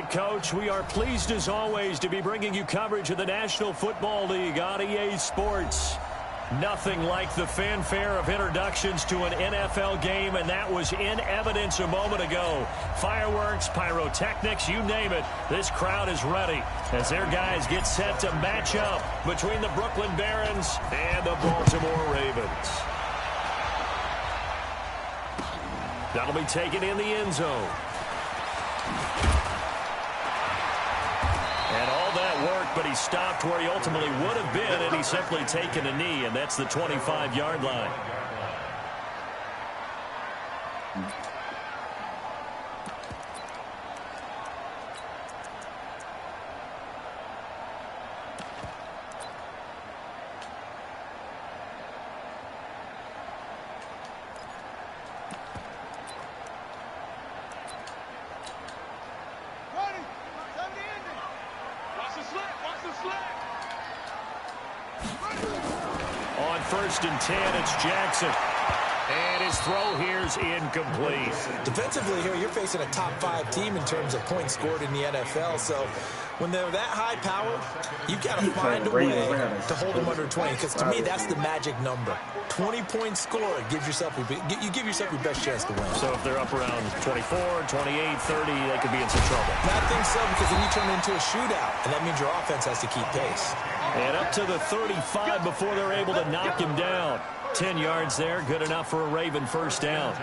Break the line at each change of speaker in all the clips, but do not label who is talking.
right, Coach. We are pleased, as always, to be bringing you coverage of the National Football League on EA Sports. Nothing like the fanfare of introductions to an NFL game, and that was in evidence a moment ago. Fireworks, pyrotechnics, you name it. This crowd is ready as their guys get set to match up between the Brooklyn Barons and the Baltimore Ravens. That'll be taken in the end zone. And all that work, but he stopped where he ultimately would have been, and he's simply taken a knee, and that's the 25-yard line. On 1st and 10, it's Jackson. And his throw here is incomplete.
Defensively here, you're facing a top 5 team in terms of points scored in the NFL. So when they're that high powered, you've got to find a way to hold them under 20. Because to me, that's the magic number. 20 points scored, you give yourself your best chance to win.
So if they're up around 24, 28, 30, they could be in some trouble.
I think so, because then you turn it into a shootout, and that means your offense has to keep pace.
And up to the 35 before they're able to knock him down. 10 yards there, good enough for a Raven first down.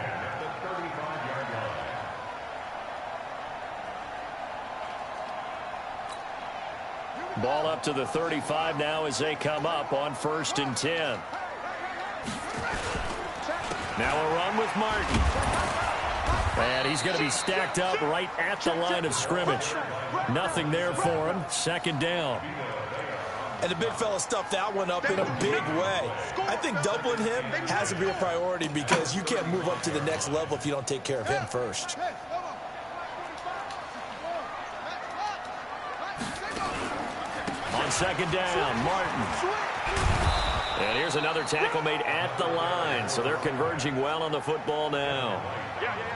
Ball up to the 35 now as they come up on 1st and 10. Now a run with Martin. And he's going to be stacked up right at the line of scrimmage. Nothing there for him. 2nd down.
And the big fella stuffed that one up in a big way. I think doubling him has to be a priority because you can't move up to the next level if you don't take care of him first.
On 2nd down, Martin. And here's another tackle made at the line, so they're converging well on the football now.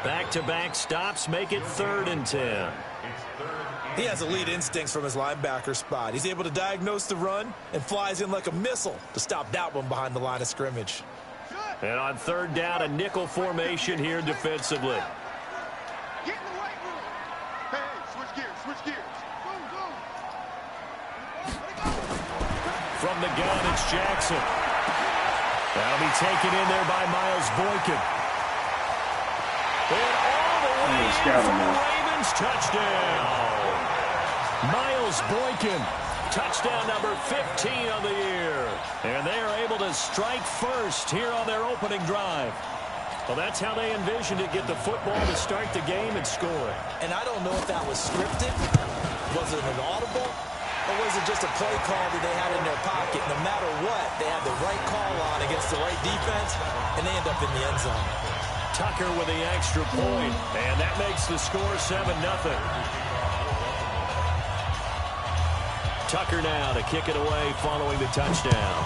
Back-to-back stops make it 3rd and 10.
He has elite instincts from his linebacker spot. He's able to diagnose the run and flies in like a missile to stop that one behind the line of scrimmage.
And on 3rd down, a nickel formation here defensively.
Get in the right room. Hey, switch gears.
From the gun, it's Jackson. That'll be taken in there by Miles Boykin. And all the way in for the Ravens touchdown. Miles Boykin, touchdown number 15 on the year. And they are able to strike first here on their opening drive. Well, that's how they envisioned it, get the football to start the game and score.
And I don't know if that was scripted. Was it an audible? Or was it just a play call that they had in their pocket? No matter what, they had the right call on against the right defense, and they end up in the end zone.
Tucker with the extra point, and that makes the score 7-0. Tucker now to kick it away following the touchdown.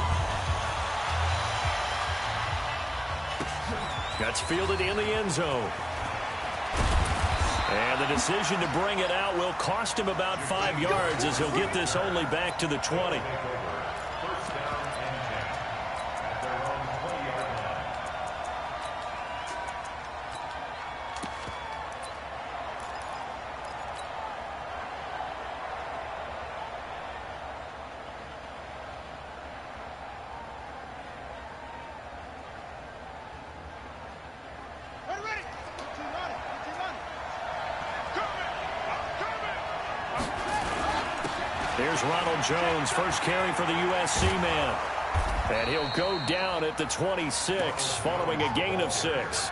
That's fielded in the end zone. And the decision to bring it out will cost him about 5 yards as he'll get this only back to the 20. Here's Ronald Jones, first carry for the USC man. And he'll go down at the 26, following a gain of 6.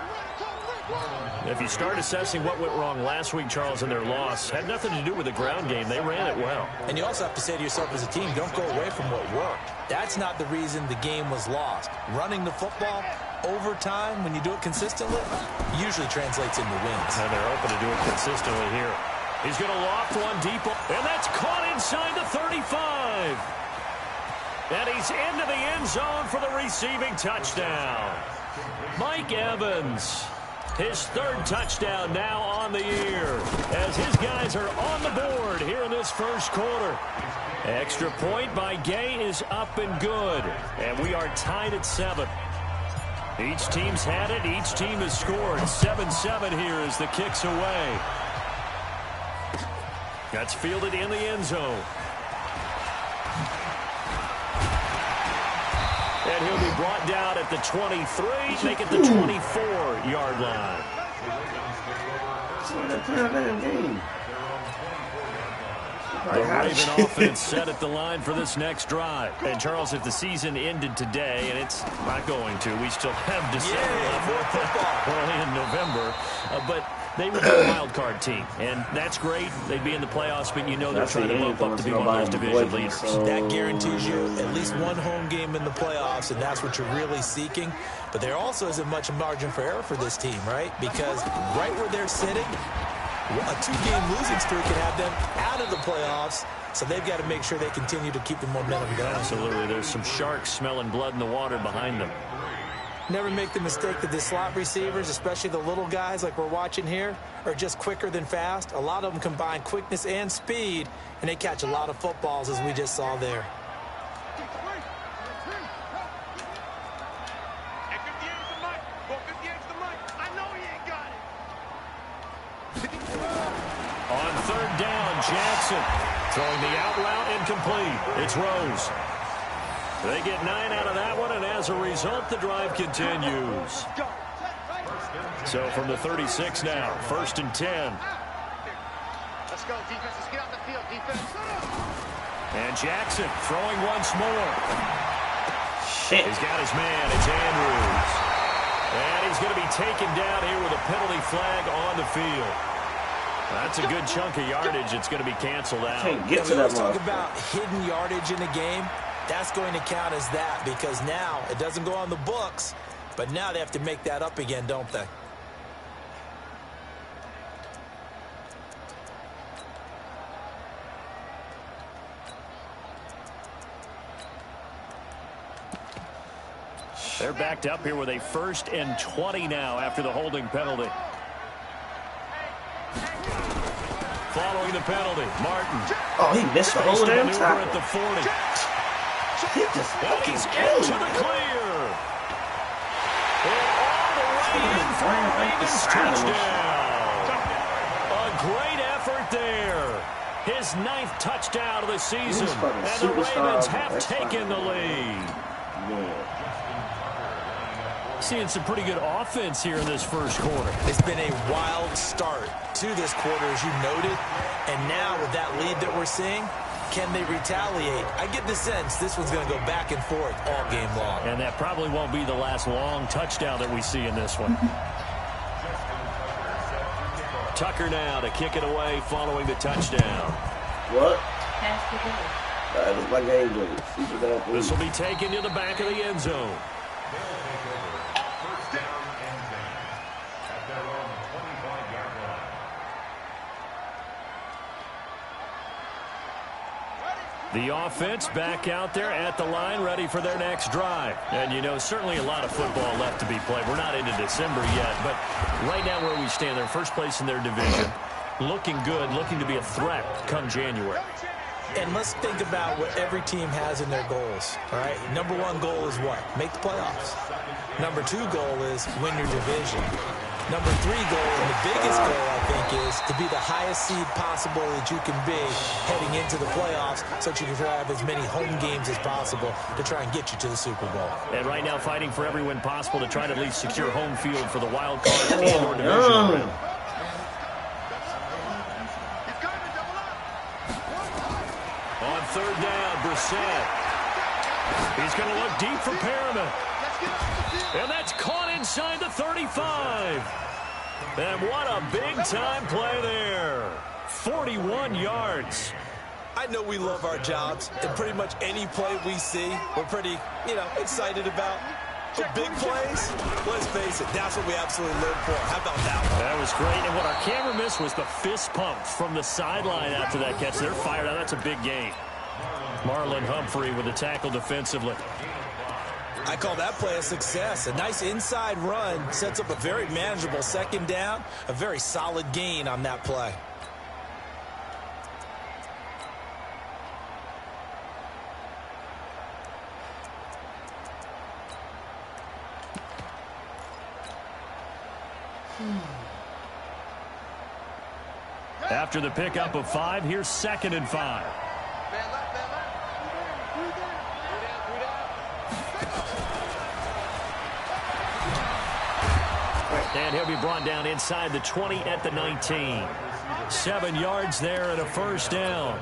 If you start assessing what went wrong last week, Charles, in their loss, had nothing to do with the ground game. They ran it well.
And you also have to say to yourself as a team, don't go away from what worked. That's not the reason the game was lost. Running the football over time, when you do it consistently, usually translates into wins.
And they're open to do it consistently here. He's going to loft one deep, and that's caught inside the 35. And he's into the end zone for the receiving touchdown. Mike Evans. His third touchdown now on the year as his guys are on the board here in this first quarter. Extra point by Gay is up and good, and we are tied at 7. Each team's had it. Each team has scored. 7-7 here as the kick's away. That's fielded in the end zone. And he'll be brought down at the 23, make it the 24-yard line. The Raven offense set at the line for this next drive. And, Charles, if the season ended today, and it's not going to, we still have December left early in November, but they would be a wild card team, and that's great. They'd be in the playoffs, but you know they're trying to move up to be one of those division leaders.
That guarantees you at least one home game in the playoffs, and that's what you're really seeking. But there also isn't much margin for error for this team, right? Because right where they're sitting, a 2-game losing streak can have them out of the playoffs, so they've got to make sure they continue to keep the momentum going.
Absolutely. There's some sharks smelling blood in the water behind them.
Never make the mistake that the slot receivers, especially the little guys like we're watching here, are just quicker than fast. A lot of them combine quickness and speed, and they catch a lot of footballs, as we just saw there.
On third down, Jackson throwing the out route incomplete. It's Rose. They get 9 out of that one, and as a result, the drive continues. So from the 36 now, 1st and 10.
Let's go, defense. Let's get out the field, defense.
And Jackson throwing once more.
Shit.
He's got his man. It's Andrews. And he's going to be taken down here with a penalty flag on the field. That's a good chunk of yardage. It's going to be canceled out.
Can't get to that
talk about hidden yardage in the game. That's going to count as that because now it doesn't go on the books, but now they have to make that up again, don't they?
They're backed up here with a 1st and 20 now after the holding penalty. Following the penalty, Martin.
Oh, he missed the whole damn tackle.
At the 40.
He just fucking
killed to the clear. And all the way in for a Ravens touchdown. A great effort there. His 9th touchdown of the season. And the Ravens have taken the lead.
Yeah.
Seeing some pretty good offense here in this first quarter.
It's been a wild start to this quarter, as you noted. And now with that lead that we're seeing, can they retaliate? I get the sense this one's going to go back and forth all game long.
And that probably won't be the last long touchdown that we see in this one. Tucker now to kick it away following the touchdown.
What? That is my game, dude.
This will be taken to the back of the end zone. The offense back out there at the line, ready for their next drive. And, you know, certainly a lot of football left to be played. We're not into December yet, but right now where we stand, they're first place in their division. Looking good, looking to be a threat come January.
And let's think about what every team has in their goals, all right? Number 1 goal is what? Make the playoffs. Number 2 goal is win your division. Number 3 goal, and the biggest goal, I think, is to be the highest seed possible that you can be heading into the playoffs so that you can have as many home games as possible to try and get you to the Super Bowl.
And right now fighting for every win possible to try to at least secure home field for the wild card and/or division round. On third down, Brissett. He's going to look deep for Perriman. And that's caught inside the 35. And what a big-time play there. 41 yards.
I know we love our jobs, and pretty much any play we see, we're pretty, excited about. But big plays, let's face it, that's what we absolutely live for. How about that one?
That was great. And what our camera missed was the fist pump from the sideline after that catch. They're fired out. That's a big gain. Marlon Humphrey with the tackle defensively.
I call that play a success. A nice inside run sets up a very manageable second down, a very solid gain on that play.
After the pickup of 5, here's 2nd and 5. And he'll be brought down inside the 20 at the 19. 7 yards there and a first down.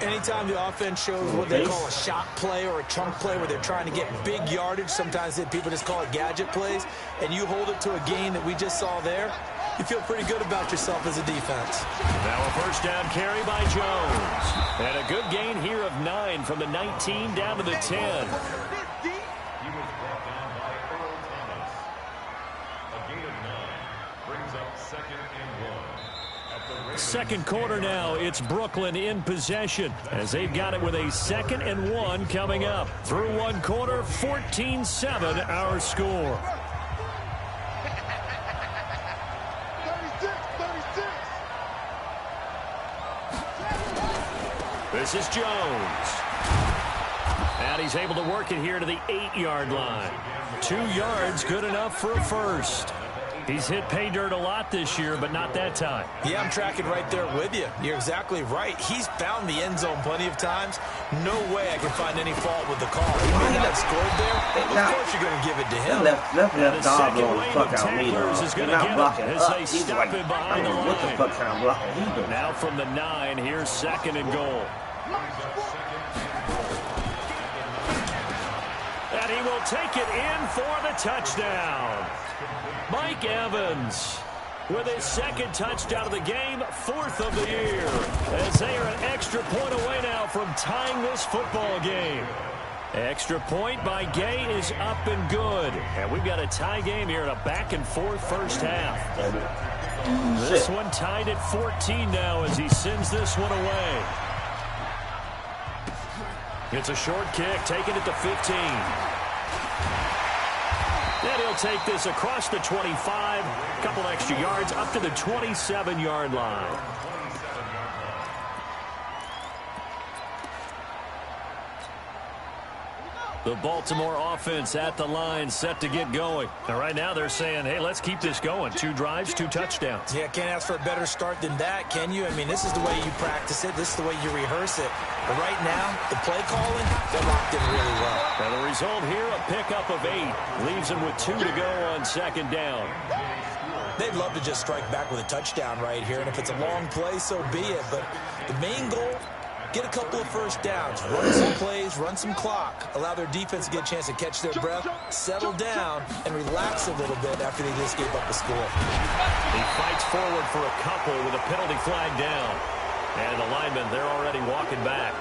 Anytime the offense shows what they call a shot play or a chunk play where they're trying to get big yardage, sometimes people just call it gadget plays, and you hold it to a gain that we just saw there, you feel pretty good about yourself as a defense.
Now a first down carry by Jones. And a good gain here of 9 from the 19 down to the 10. Second quarter now, it's Brooklyn in possession as they've got it with a 2nd and 1 coming up. Through one quarter, 14-7 our score. 36. This is Jones. And he's able to work it here to the 8-yard line. 2 yards, good enough for a first. He's hit pay dirt a lot this year, but not that time.
Yeah, I'm tracking right there with you. You're exactly right. He's found the end zone plenty of times. No way I can find any fault with the call. He may not have scored there. Of course you're going to give it to him.
Left dog blowing the fuck out me, though. He's not blocking up. He's like, I don't know what the fuck kind of blocking he doing.
Now from the 9, here's 2nd and goal. And he will take it in for the touchdown. Mike Evans with his 2nd touchdown of the game, 4th of the year, as they are an extra point away now from tying this football game. Extra point by Gay is up and good. And we've got a tie game here in a back-and-forth first half. This one tied at 14 now as he sends this one away. It's a short kick, taking it to 15. Then he'll take this across the 25, a couple extra yards, up to the 27-yard line. The Baltimore offense at the line, set to get going. And right now they're saying, hey, let's keep this going. 2 drives, 2 touchdowns.
Yeah, can't ask for a better start than that, can you? I mean, this is the way you practice it. This is the way you rehearse it. But right now, the play calling, they're locked in really well.
And the result here, a pickup of 8. Leaves them with 2 to go on 2nd down.
They'd love to just strike back with a touchdown right here. And if it's a long play, so be it. But the main goal, get a couple of first downs, run some plays, run some clock, allow their defense to get a chance to catch their breath, settle down, and relax a little bit after they just gave up a score.
He fights forward for a couple with a penalty flag down. And the linemen, they're already walking back.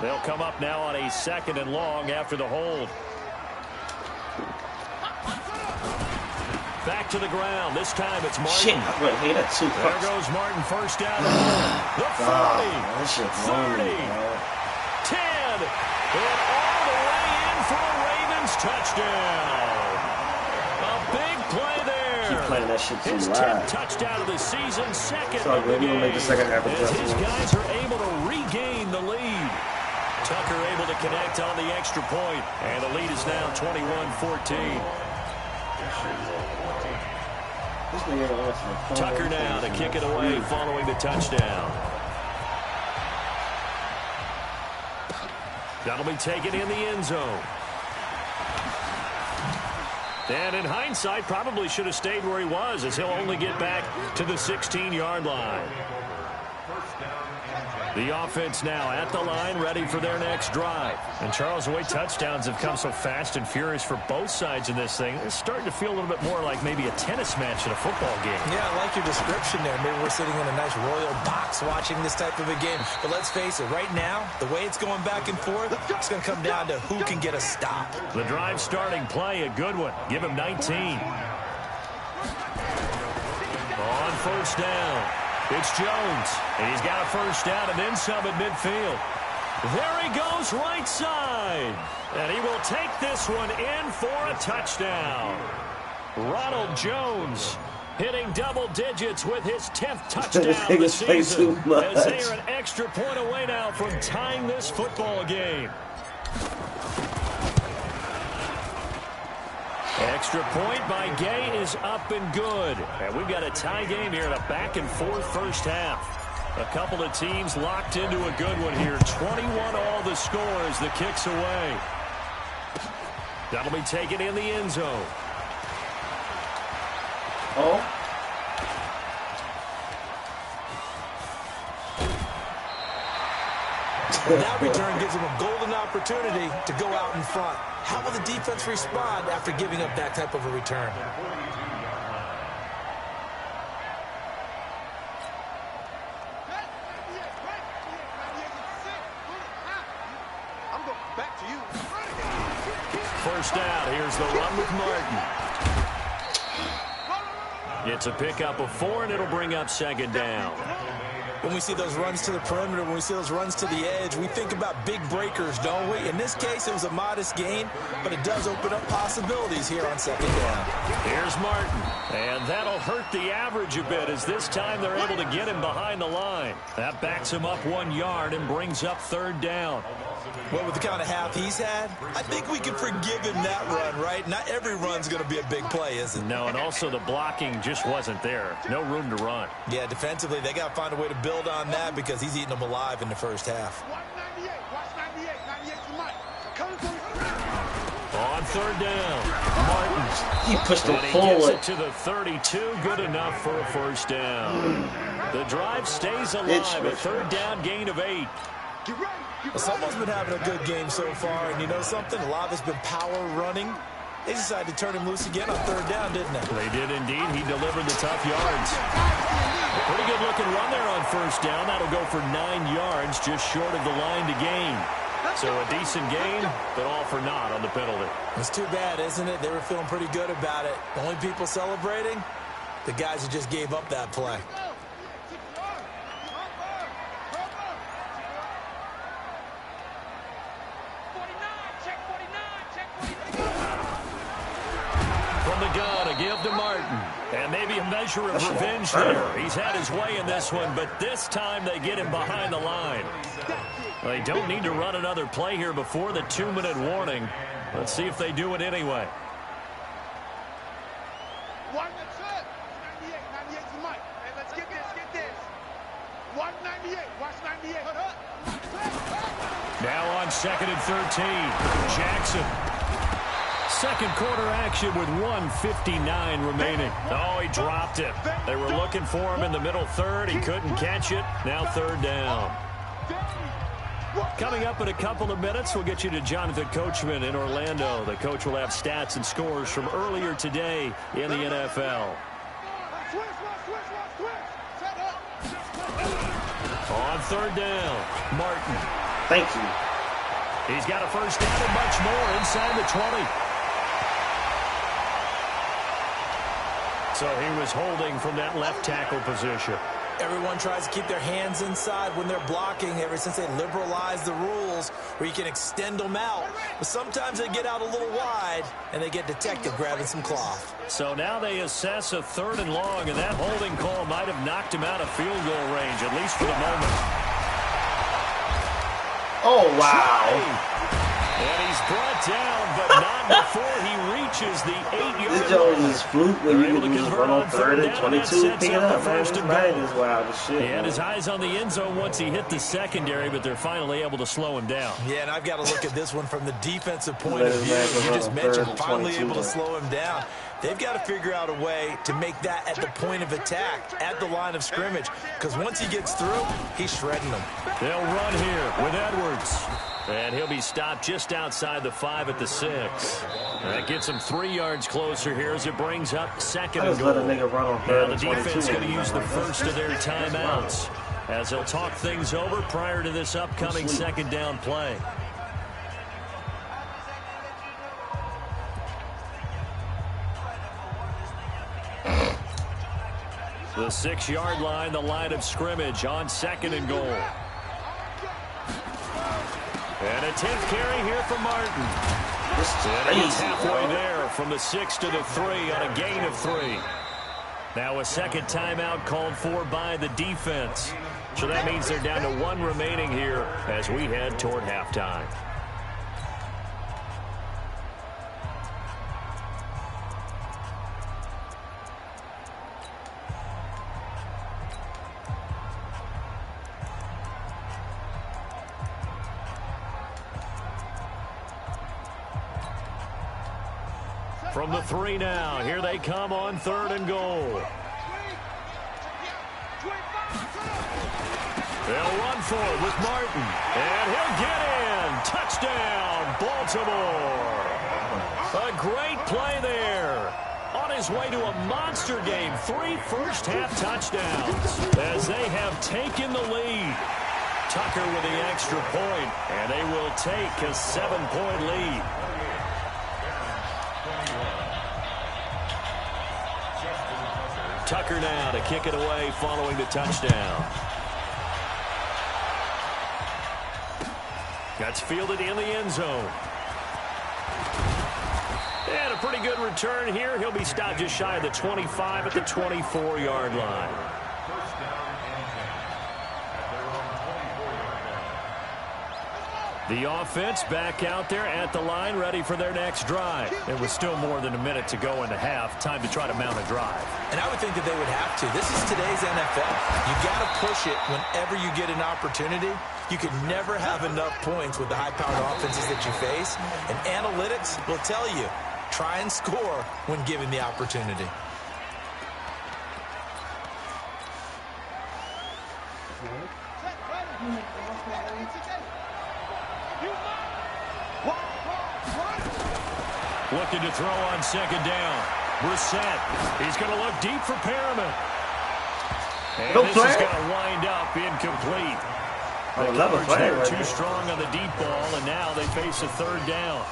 They'll come up now on a 2nd and long after the hold. Back to the ground. This time it's Martin. There goes Martin, first down. The 40, 30, 10, and all the way in for a Ravens touchdown. A big play there.
Keep playing that shit too
his
loud.
10th touchdown of the season, 2nd
So
of the game.
make the second half
as his guys are able to regain the lead. Tucker able to connect on the extra point, and the lead is now 21-14. Tucker now to kick it away following the touchdown. That'll be taken in the end zone. And in hindsight, probably should have stayed where he was, as he'll only get back to the 16-yard line. The offense now at the line, ready for their next drive. And Charles, the way touchdowns have come so fast and furious for both sides in this thing, it's starting to feel a little bit more like maybe a tennis match in a football game.
Yeah, I like your description there. Maybe we're sitting in a nice royal box watching this type of a game. But let's face it, right now, the way it's going back and forth, it's going to come down to who can get a stop.
The drive starting play, a good one. Give him 19. On first down. It's Jones, and he's got a first down and then some at midfield. There he goes right side. side. And he will take this one in for a touchdown. Ronald Jones hitting double digits with his 10th touchdown of the season. As they are an extra point away now from tying this football game. Extra point by Gay is up and good. And we've got a tie game here in a back-and-forth first half. A couple of teams locked into a good one here. 21 all the score as the kick's away. That'll be taken in the end zone.
Oh.
That return gives them a golden opportunity to go out in front. How will the defense respond after giving up that type of a return?
First down. Here's the run with Martin. It's a pickup of 4, and it'll bring up second down.
When we see those runs to the perimeter, when we see those runs to the edge, we think about big breakers, don't we? In this case, it was a modest gain, but it does open up possibilities here on second down.
Here's Martin, and that'll hurt the average a bit as this time they're able to get him behind the line. That backs him up 1 yard and brings up third down.
Well, with the kind of half he's had, I think we can forgive him that run, right? Not every run's going to be a big play, is it?
No, and also the blocking just wasn't there. No room to run.
Yeah, defensively, they got to find a way to build on that because he's eating them alive in the first half.
On third down, Martin.
He pushed him
He
forward.
gets it to the 32. Good enough for a first down. The drive stays alive. A third down gain of 8.
Well, someone's been having a good game so far, and you know something? A lot of it's been power running. They decided to turn him loose again on third down, didn't they?
They did indeed. He delivered the tough yards. A pretty good-looking run there on first down. That'll go for 9 yards, just short of the line to gain. So a decent gain, but all for naught on the penalty.
It's too bad, isn't it? They were feeling pretty good about it. The only people celebrating, the guys who just gave up that play.
From the gun, a give to Martin. And maybe a measure of revenge there. He's had his way in this one, but this time they get him behind the line. They don't need to run another play here before the 2-minute warning. Let's see if they do it anyway. Now on 2nd and 13. Jackson. Second quarter action with 1:59 remaining. Oh, he dropped it. They were looking for him in the middle third. He couldn't catch it. Now third down. Coming up in a couple of minutes, we'll get you to Jonathan Coachman in Orlando. The coach will have stats and scores from earlier today in the NFL. On third down, Martin.
Thank you.
He's got a first down and much more inside the 20. So he was holding from that left tackle position.
Everyone tries to keep their hands inside when they're blocking ever since they liberalized the rules where you can extend them out. But sometimes they get out a little wide and they get detected grabbing some cloth.
So now they assess a 3rd and long, and that holding call might have knocked him out of field goal range, at least for the moment.
Oh, wow.
And he's brought down, but not before he reaches the 8-yard line.
This joke is fluke when you can just run on 3rd and 22 and pick it up, man. This bang is wild as shit.
He had his eyes on the end zone once he hit the secondary, but they're finally able to slow him down.
Yeah, and I've got to look at this one from the defensive point of view. You just mentioned finally able to slow him down. They've got to figure out a way to make that at the point of attack, at the line of scrimmage, because once he gets through, he's shredding them.
They'll run here with Edwards. And he'll be stopped just outside the 5 at the 6. That gets him 3 yards closer here as it brings up 2nd and goal.
Let a nigga run on 3rd
and the defense going to use the first of their timeouts as they'll talk things over prior to this upcoming 2nd down play. The 6-yard line, the line of scrimmage on 2nd and goal. And a 10th carry here for Martin. And he's halfway there from the 6 to the 3 on a gain of 3. Now a second timeout called for by the defense. So that means they're down to 1 remaining here as we head toward halftime. From the 3 now, here they come on 3rd and goal. They'll run for it with Martin, and he'll get in. Touchdown, Baltimore. A great play there. On his way to a monster game, 3 first-half touchdowns as they have taken the lead. Tucker with the extra point, and they will take a 7-point lead. Tucker now to kick it away following the touchdown. That's fielded in the end zone. And a pretty good return here. He'll be stopped just shy of the 25 at the 24-yard line. The offense back out there at the line, ready for their next drive. It was still more than a minute to go in the half. Time to try to mount a drive.
And I would think that they would have to. This is today's NFL. You got to push it whenever you get an opportunity. You can never have enough points with the high-powered offenses that you face. And analytics will tell you, try and score when given the opportunity.
Looking to throw on 2nd down. Brissett. He's going to look deep for Perriman. And this is going to wind up incomplete. The coverage too strong on the deep ball, and now they face a 3rd down.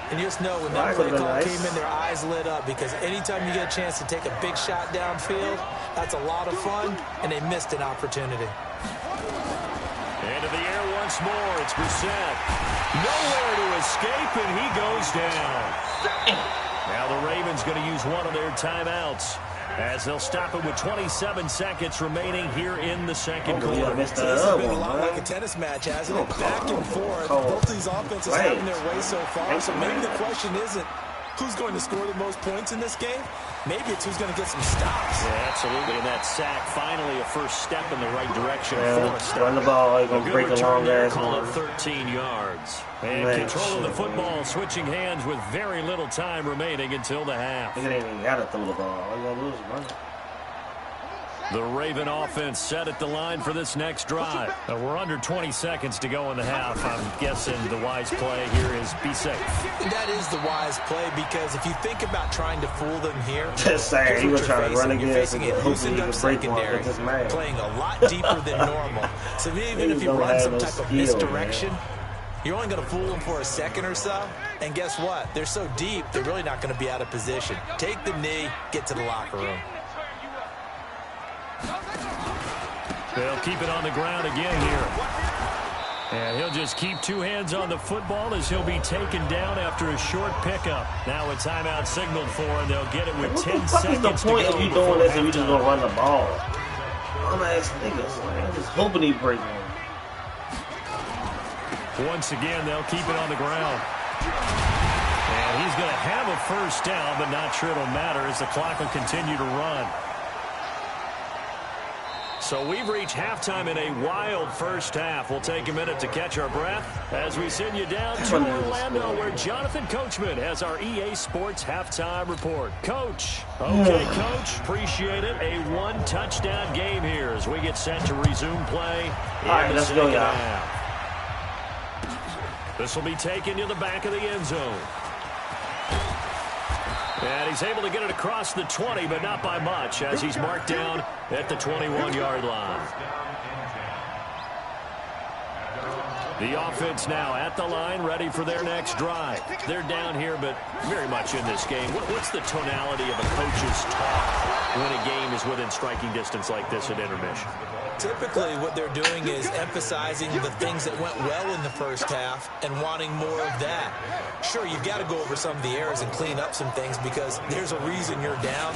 And you just know when that play call came in, their eyes lit up because anytime you get a chance to take a big shot downfield, that's a lot of fun, and they missed an opportunity.
Into the air once more. It's Brissett. Nowhere to escape, and he goes down. Now the Ravens going to use one of their timeouts as they'll stop it with 27 seconds remaining here in the second quarter.
This has been a lot like a tennis match, hasn't it? Back and forth. Both these offenses having their way so far. So maybe the question isn't who's going to score the most points in this game. Maybe it's who's going to get some stops.
Yeah, absolutely. And that sack, finally a first step in the right direction for a stop.
Run the ball, going to break a long ass
call it 13 yards. And control of the football, switching hands with very little time remaining until the half.
He ain't even got to throw the ball. All you got to do is run it.
The Raven offense set at the line for this next drive. We're under 20 seconds to go in the half. I'm guessing the wise play here is be safe.
That is the wise play because if you think about trying to fool them here,
just saying, he was trying to run against
you're facing a loosened up secondary, playing a lot deeper than normal. So even if you run some type of misdirection, you're only going to fool them for a second or so. And guess what? They're so deep, they're really not going to be out of position. Take the knee, get to the locker room.
They'll keep it on the ground again here. And he'll just keep 2 hands on the football as he'll be taken down after a short pickup. Now a timeout signaled for, and they'll get it with 10 seconds to go.
What's the point of you doing this if you just going to run the ball? I'm ass niggas. I'm just hoping he breaks one.
Once again, they'll keep it on the ground. And he's going to have a first down, but not sure it'll matter as the clock will continue to run. So we've reached halftime in a wild first half. We'll take a minute to catch our breath as we send you down to Orlando, where Jonathan Coachman has our EA Sports halftime report. Coach. Okay, Coach. Appreciate it. A 1-touchdown game here as we get set to resume play in the second half. This will be taken to the back of the end zone. And he's able to get it across the 20, but not by much, as he's marked down at the 21-yard line. The offense now at the line, ready for their next drive. They're down here, but very much in this game. What's the tonality of a coach's talk when a game is within striking distance like this at intermission?
Typically, what they're doing is emphasizing the things that went well in the first half and wanting more of that. Sure, you've got to go over some of the errors and clean up some things because there's a reason you're down.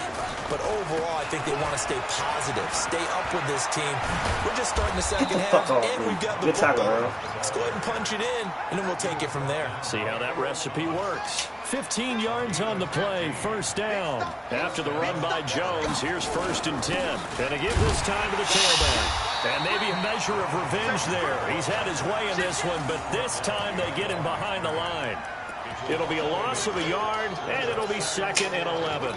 But overall, I think they want to stay positive, stay up with this team. We're just starting the second half, and we've got the football. Let's go ahead and punch it in, and then we'll take it from there.
See how that recipe works. 15 yards on the play, first down. After the run by Jones, here's 1st and 10. And to give this time to the tailback. And maybe a measure of revenge there. He's had his way in this one, but this time they get him behind the line. It'll be a loss of a yard, and it'll be 2nd and 11.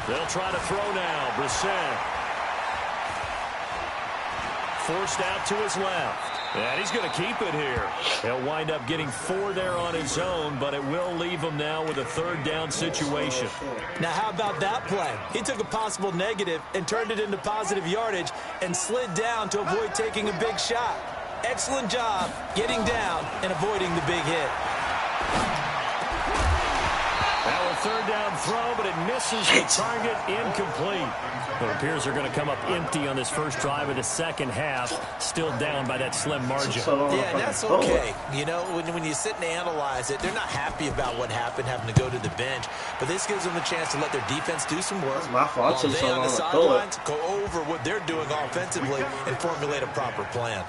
They'll try to throw now. Brissett. Forced out to his left. And he's going to keep it here. He'll wind up getting 4 there on his own, but it will leave him now with a 3rd down situation.
Now, how about that play? He took a possible negative and turned it into positive yardage and slid down to avoid taking a big shot. Excellent job getting down and avoiding the big hit.
Now a 3rd down throw, but it misses the target, incomplete. It appears they're going to come up empty on this first drive of the second half, still down by that slim margin.
Yeah, and that's okay. You know, when you sit and analyze it, they're not happy about what happened, having to go to the bench. But this gives them the chance to let their defense do some work.
That's my fault.
While they on the sidelines go over what they're doing offensively and formulate a proper plan.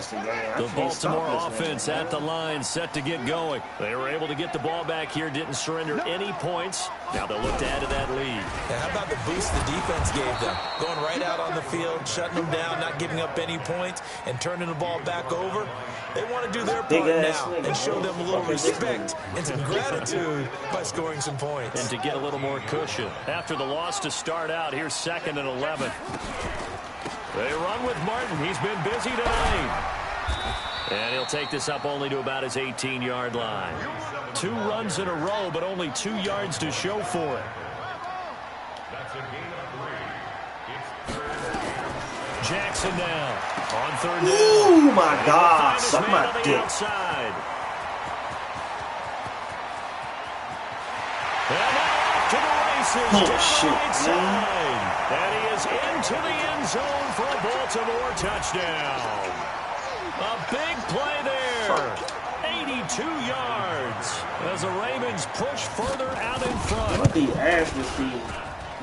The Baltimore offense at the line, set to get going. They were able to get the ball back here, didn't surrender any points. Now they'll look to add to that lead.
And how about the boost the defense gave them? Going right out on the field, shutting them down, not giving up any points, and turning the ball back over. They want to do their part now and show them a little respect and some gratitude by scoring some points.
And to get a little more cushion. After the loss to start out, here's 2nd and 11. They run with Martin. He's been busy tonight. And he'll take this up only to about his 18-yard line. 2 runs in a row, but only 2 yards to show for it. Jackson now on 3rd down.
Oh, my God. Suck my dick.
Outside. And off to the races.
Oh, shit, man.
And he is into the end zone for a Baltimore touchdown. A big play there. 82 yards as the Ravens push further out in front.
What the ass this team?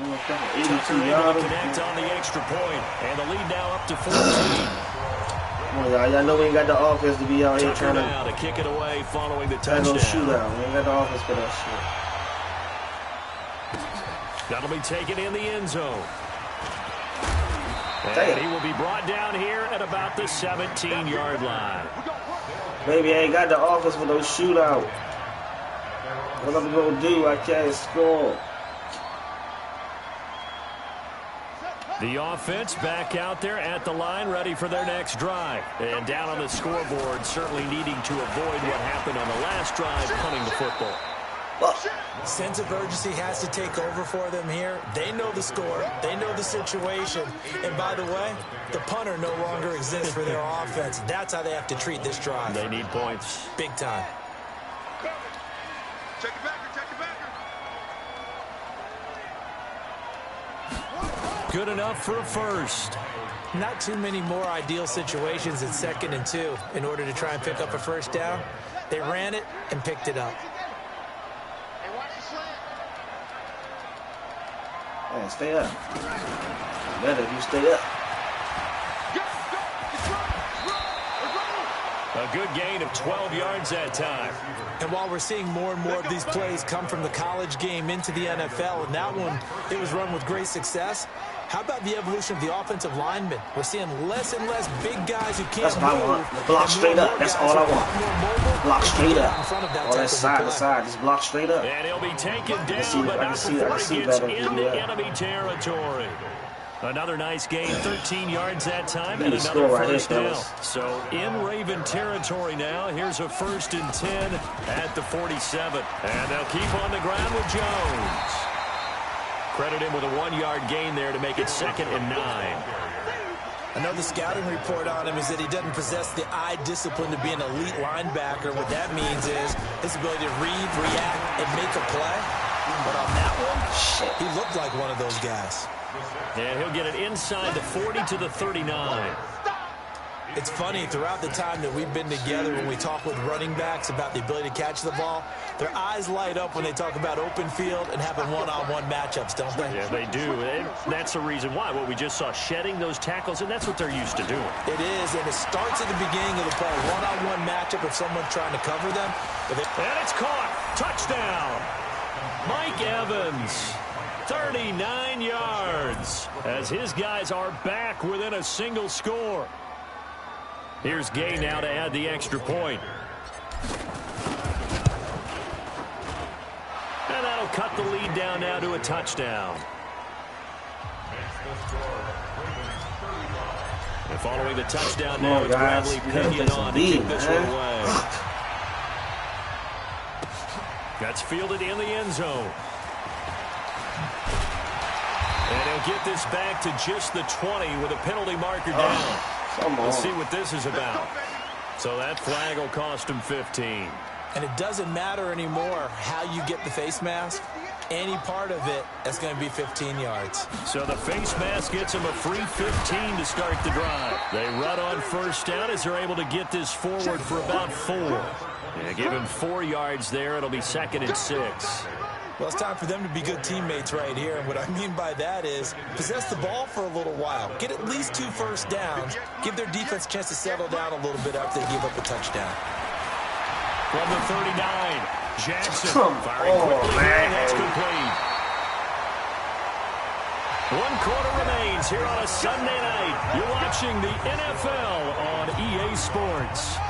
82 yards.
Connect on the extra point, and the lead now up to 14.
Y'all know we ain't got the offense to be out here trying
to kick it away following the touchdown.
No shootout. We ain't got the offense for that shit.
That'll be taken in the end zone. And he will be brought down here at about the 17-yard line.
Baby, I ain't got the offense for no shootout. What am I going to do? I can't score.
The offense back out there at the line, ready for their next drive. And down on the scoreboard, certainly needing to avoid what happened on the last drive, punting the football.
Sense of urgency has to take over for them here. They know the score. They know the situation. And by the way, the punter no longer exists for their offense. That's how they have to treat this drive.
They need points.
Big time.
Check it back.
Good enough for a first. Not too many more ideal situations at 2nd and 2 in order to try and pick up a first down. They ran it and picked it up.
Man, stay up. Better if you stay up.
A good gain of 12 yards that time.
And while we're seeing more and more of these plays come from the college game into the NFL, and that one, it was run with great success, How about the evolution of the offensive linemen? We're seeing less and less big guys who can't
That's what I want. The block straight up. That's all I want. Block straight up. All that side to side. Just block straight up.
And he'll be taken down, but not before he gets into enemy territory. Another nice gain, 13 yards that time, and another first down. So in Raven territory now. Here's a 1st and 10 at the 47. And they'll keep on the ground with Jones. Credit him with a 1-yard gain there to make it 2nd and 9.
I know the scouting report on him is that he doesn't possess the eye discipline to be an elite linebacker. What that means is his ability to read, react, and make a play. But on that one, he looked like one of those guys.
And he'll get it inside the 40 to the 39.
It's funny, throughout the time that we've been together, when we talk with running backs about the ability to catch the ball, their eyes light up when they talk about open field and having one-on-one matchups, don't they?
Yeah, they do. And that's the reason why. What we just saw, shedding those tackles, and that's what they're used to doing.
It is, and it starts at the beginning of the play. One-on-one matchup if someone's trying to cover them.
And it's caught. Touchdown. Mike Evans. 39 yards as his guys are back within a single score. Here's Gay now to add the extra point. And that'll cut the lead down now to a touchdown. And following the touchdown now, it's Bradley Pinion on to keep this one away. That's fielded in the end zone. And he'll get this back to just the 20 with a penalty marker down. Let's see what this is about. So that flag will cost him 15.
And it doesn't matter anymore how you get the face mask. Any part of it, that's going to be 15 yards.
So the face mask gets him a free 15 to start the drive. They run on 1st down as they're able to get this forward for about 4. And give him 4 yards there. It'll be 2nd and 6.
Well, it's time for them to be good teammates right here. And what I mean by that is possess the ball for a little while. Get at least 2 first downs. Give their defense a chance to settle down a little bit after they give up a touchdown.
From the 39, Jackson firing quickly, and that's complete. 1 quarter remains here on a Sunday night. You're watching the NFL on EA Sports.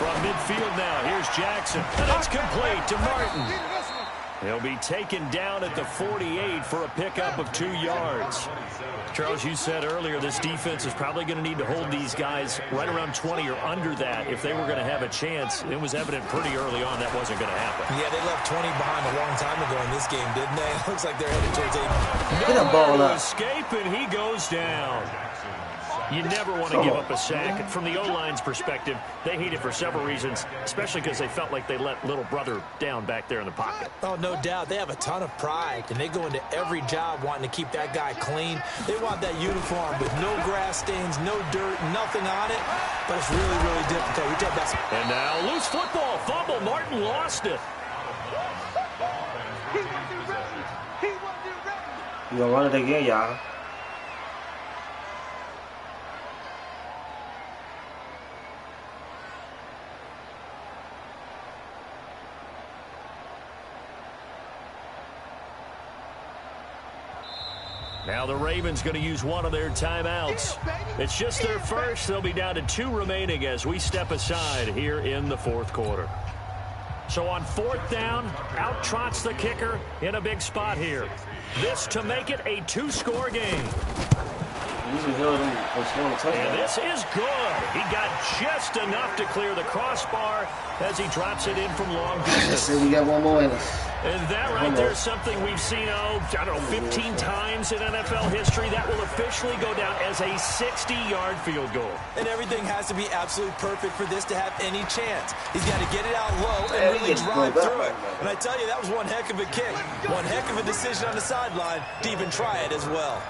From midfield now, here's Jackson. And it's complete to Martin. He'll be taken down at the 48 for a pickup of 2 yards. Charles, you said earlier this defense is probably going to need to hold these guys right around 20 or under that if they were going to have a chance. It was evident pretty early on that wasn't going to happen.
Yeah, they left 20 behind a long time ago in this game, didn't they? It looks like they're headed towards a...
Get a ball up.
Escape, and he goes down. You never want to give up a sack. From the O-line's perspective, they hate it for several reasons, especially because they felt like they let little brother down back there in the pocket.
Oh, no doubt. They have a ton of pride, and they go into every job wanting to keep that guy clean. They want that uniform with no grass stains, no dirt, nothing on it, but it's really, really difficult.
And now, loose football, fumble. Martin lost it.
You gonna run it again, y'all.
Now the Ravens going to use one of their timeouts. It's just their first. They'll be down to 2 remaining as we step aside here in the 4th quarter. So on 4th down, out trots the kicker in a big spot here. This to make it a 2-score game. And this is good. He got just enough to clear the crossbar as he drops it in from long distance.
We got one more in it.
And that right there is something we've seen, I don't know, 15 times in NFL history. That will officially go down as a 60-yard field goal.
And everything has to be absolutely perfect for this to have any chance. He's got to get it out low and really drive through it. And I tell you, that was one heck of a kick. One heck of a decision on the sideline to even try it as well.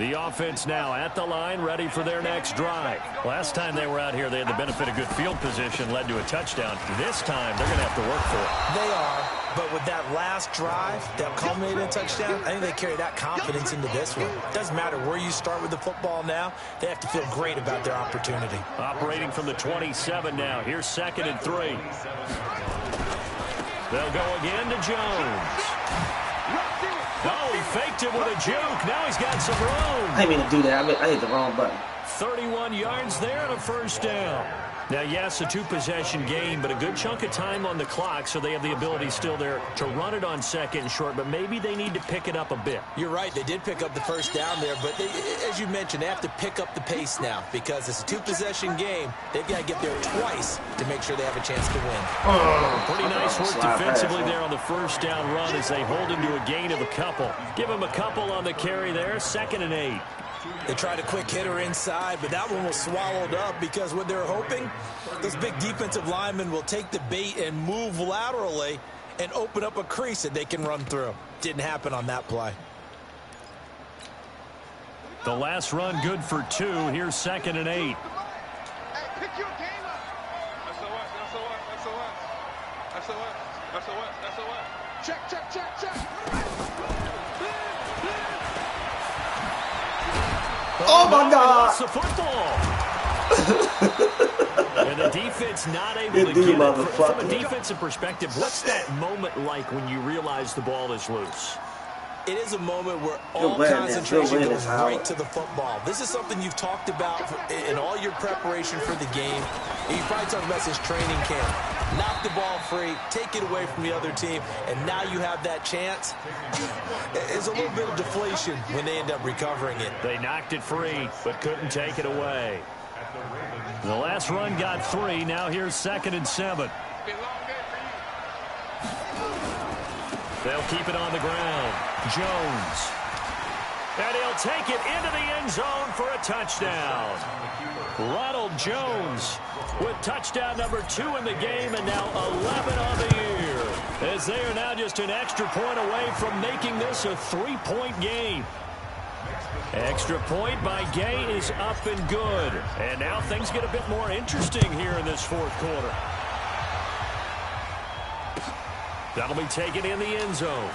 The offense now at the line, ready for their next drive. Last time they were out here, they had the benefit of good field position, led to a touchdown. This time, they're going to have to work for it.
They are, but with that last drive that culminated in a touchdown, I think they carry that confidence into this one. It doesn't matter where you start with the football now. They have to feel great about their opportunity.
Operating from the 27 now. Here's 2nd and 3. They'll go again to Jones. Oh, he faked it with a juke. Now he's got some room.
I didn't mean to do that. I hit the wrong button.
31 yards there and a first down. Now, yes, a 2-possession game, but a good chunk of time on the clock, so they have the ability still there to run it on 2nd and short, but maybe they need to pick it up a bit.
You're right. They did pick up the first down there, but as you mentioned, they have to pick up the pace now because it's a 2-possession game. They've got to get there twice to make sure they have a chance to win.
Pretty nice work defensively there on the first down run as they hold him to a gain of a couple. Give him a couple on the carry there, 2nd and 8.
They tried a quick hitter inside, but that one was swallowed up because what they're hoping, those big defensive linemen will take the bait and move laterally and open up a crease that they can run through. Didn't happen on that play.
The last run good for 2. Here's 2nd and 8.
Hey, pick your game up. SOS. Check.
Oh, my God.
The football. And the defense not able to get it. From a defensive perspective, what's that moment like when you realize the ball is loose?
It is a moment where all concentration goes right to the football. This is something you've talked about in all your preparation for the game. And you probably talked about since training camp. Knock the ball free, take it away from the other team, and now you have that chance. There's a little bit of deflation when they end up recovering it.
They knocked it free, but couldn't take it away. The last run got 3. Now here's 2nd and 7. They'll keep it on the ground. Jones. And he'll take it into the end zone for a touchdown. Ronald Jones with touchdown number 2 in the game and now 11 on the year. As they are now just an extra point away from making this a 3-point game. Extra point by Gay is up and good. And now things get a bit more interesting here in this 4th quarter. That'll be taken in the end zone.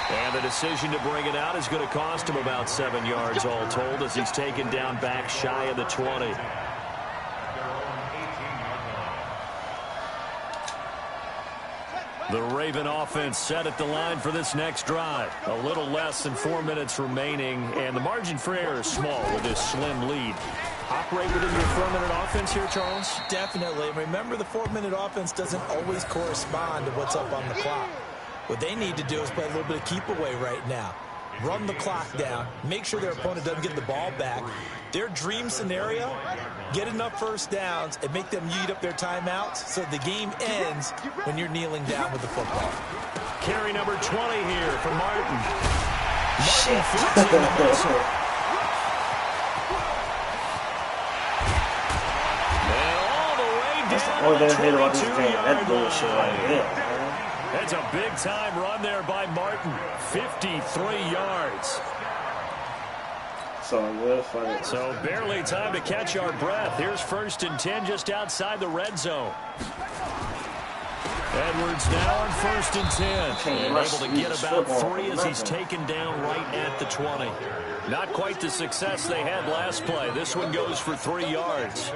And the decision to bring it out is going to cost him about 7 yards all told as he's taken down back shy of the 20. The Raven offense set at the line for this next drive. A little less than 4 minutes remaining, and the margin for error is small with this slim lead. Operate within your 4-minute offense here, Charles?
Definitely. Remember, the 4-minute offense doesn't always correspond to what's up on the clock. What they need to do is play a little bit of keep away right now. Run the clock down. Make sure their opponent doesn't get the ball back. Their dream scenario, get enough first downs and make them eat up their timeouts so the game ends when you're kneeling down with the football.
Carry number 20 here for Martin. Martin flips in the muscle. And all the way down to the 22-yard line. That's a big-time run there by Martin. 53 yards. So barely time to catch our breath. Here's 1st and 10 just outside the red zone. Edwards now on 1st and 10. And able to get about 3 as he's taken down right at the 20. Not quite the success they had last play. This one goes for 3 yards.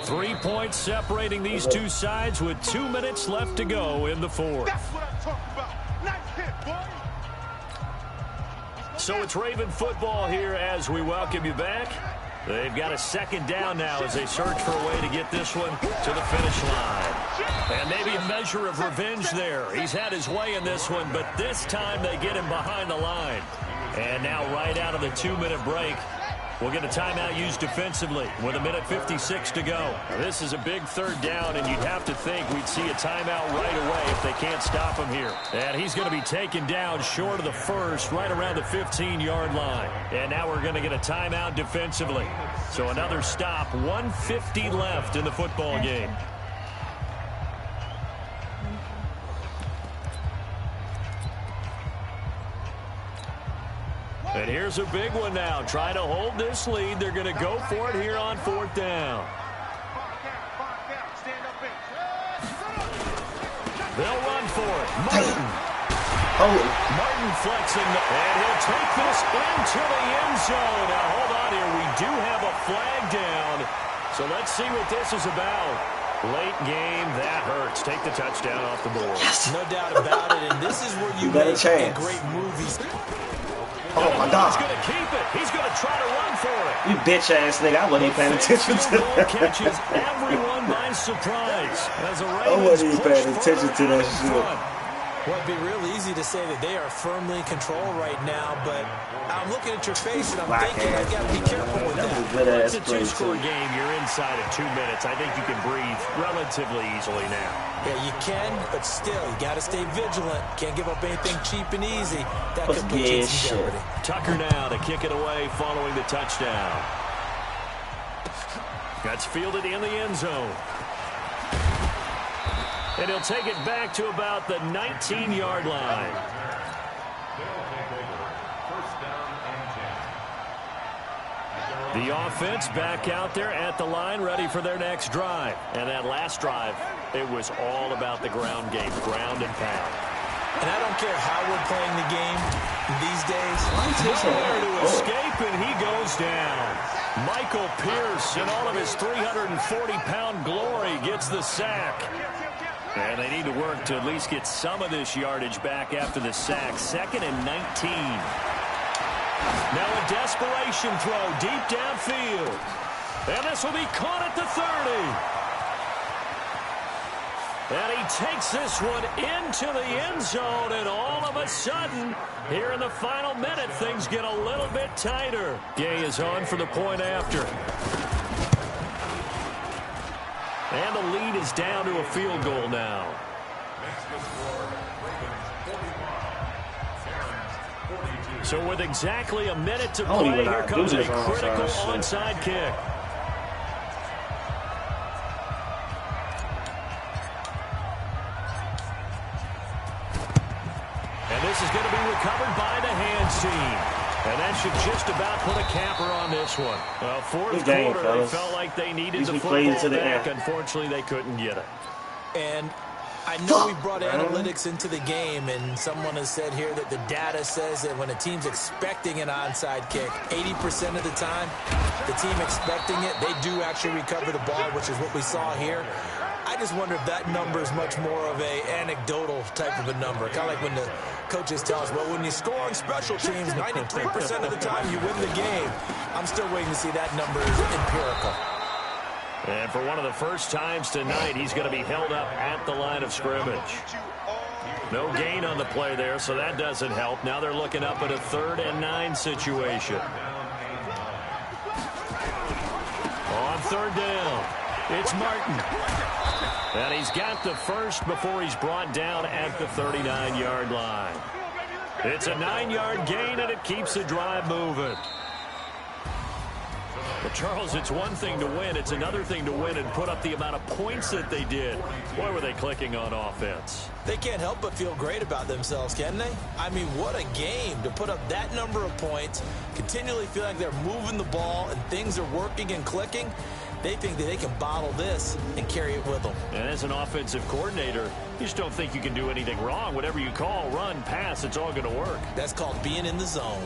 3 points separating these two sides with 2 minutes left to go in the 4th.
That's what I'm talking about. Nice hit, boy.
So it's Raven football here as we welcome you back. They've got a 2nd down now as they search for a way to get this one to the finish line. And maybe a measure of revenge there. He's had his way in this one, but this time they get him behind the line. And now right out of the 2-minute break, we'll get a timeout used defensively with 1:56 to go. Now, this is a big 3rd down, and you'd have to think we'd see a timeout right away if they can't stop him here. And he's going to be taken down short of the 1st, right around the 15-yard line. And now we're going to get a timeout defensively. So another stop, 1:50 left in the football game. And here's a big one now. Trying to hold this lead. They're going to go for it here on 4th down. They'll run for it. Martin. Martin flexing. And he'll take this into the end zone. Now, hold on here. We do have a flag down. So let's see what this is about. Late game, that hurts. Take the touchdown off the board.
Yes. No doubt about it. And this is where you make a great movie.
Oh, my God.
He's going to keep it. He's going to try to run for it.
You bitch-ass nigga. I wasn't even paying attention to that.
Catches everyone by surprise. As a
I wasn't even paying attention to that shit.
Well, it'd be real easy to say that they are firmly in control right now, but I'm looking at your face and I'm thinking I got to be careful with that.
It's a 2-score game. You're inside of 2 minutes. I think you can breathe relatively easily now.
Yeah, you can, but still, you got to stay vigilant. Can't give up anything cheap and easy. That could put you in jeopardy.
Tucker now to kick it away following the touchdown. That's fielded in the end zone. And he'll take it back to about the 19-yard line. The offense back out there at the line, ready for their next drive. And that last drive, it was all about the ground game, ground and pound.
And I don't care how we're playing the game these days.
Nowhere to escape, and he goes down. Michael Pierce, in all of his 340-pound glory, gets the sack. And they need to work to at least get some of this yardage back after the sack. 2nd and 19. Now a desperation throw deep downfield. And this will be caught at the 30. And he takes this one into the end zone. And all of a sudden, here in the final minute, things get a little bit tighter. Gay is on for the point after. And the lead is down to a field goal now. So with exactly a minute to play, here comes a critical onside kick. And this is going to be recovered by the hands team. And that should just about put a capper on this one. Well, fourth quarter, they felt like they needed the football back. Unfortunately, they couldn't get it.
And I know we brought analytics into the game, and someone has said here that the data says that when a team's expecting an onside kick, 80% of the time, the team expecting it, they do actually recover the ball, which is what we saw here. I just wonder if that number is much more of a anecdotal type of a number. Kind of like when the coaches tell us, well, when you score on special teams, 93% of the time you win the game. I'm still waiting to see that number is empirical.
And for one of the first times tonight, he's going to be held up at the line of scrimmage. No gain on the play there, so that doesn't help. Now they're looking up at a 3rd and 9 situation. On 3rd down, it's Martin. And he's got the first before he's brought down at the 39-yard line. It's a 9-yard gain, and it keeps the drive moving. Well, Charles, it's one thing to win. It's another thing to win and put up the amount of points that they did. Boy, were they clicking on offense.
They can't help but feel great about themselves, can they? I mean, what a game to put up that number of points, continually feel like they're moving the ball and things are working and clicking. They think that they can bottle this and carry it with them.
And as an offensive coordinator, you just don't think you can do anything wrong. Whatever you call, run, pass, it's all going to work.
That's called being in the zone.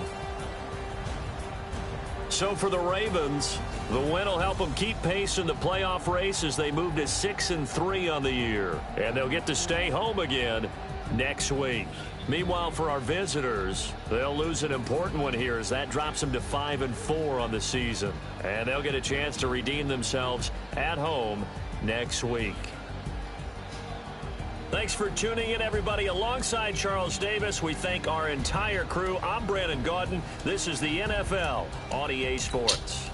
So for the Ravens, the win will help them keep pace in the playoff race as they move to 6-3 on the year. And they'll get to stay home again next week. Meanwhile, for our visitors, they'll lose an important one here as that drops them to 5-4 on the season. And they'll get a chance to redeem themselves at home next week. Thanks for tuning in, everybody. Alongside Charles Davis, we thank our entire crew. I'm Brandon Gaudin. This is the NFL on EA Sports.